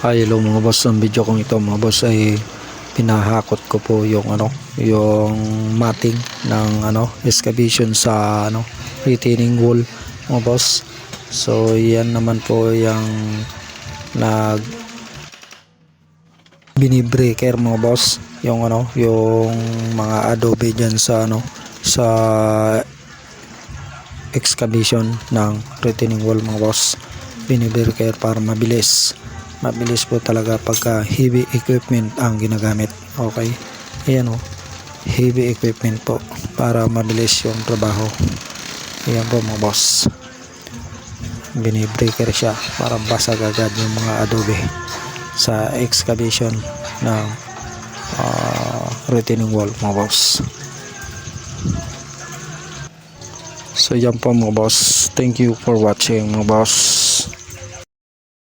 Ay, hello mga boss. Ang video kong ito mga boss ay pinahakot ko po yung yung matting ng excavation sa retaining wall mga boss. So yan naman po yung nag binibreaker mga boss, yung yung mga adobe diyan sa sa excavation ng retaining wall mga boss. Binibreaker para mabilis po talaga pagka heavy equipment ang ginagamit. Okay, ayan heavy equipment po para mabilis yung trabaho. Ayan po mga boss, binibreaker siya para basag agad yung mga adobe sa excavation ng retaining wall mga boss. So yan po mga boss, thank you for watching mga boss.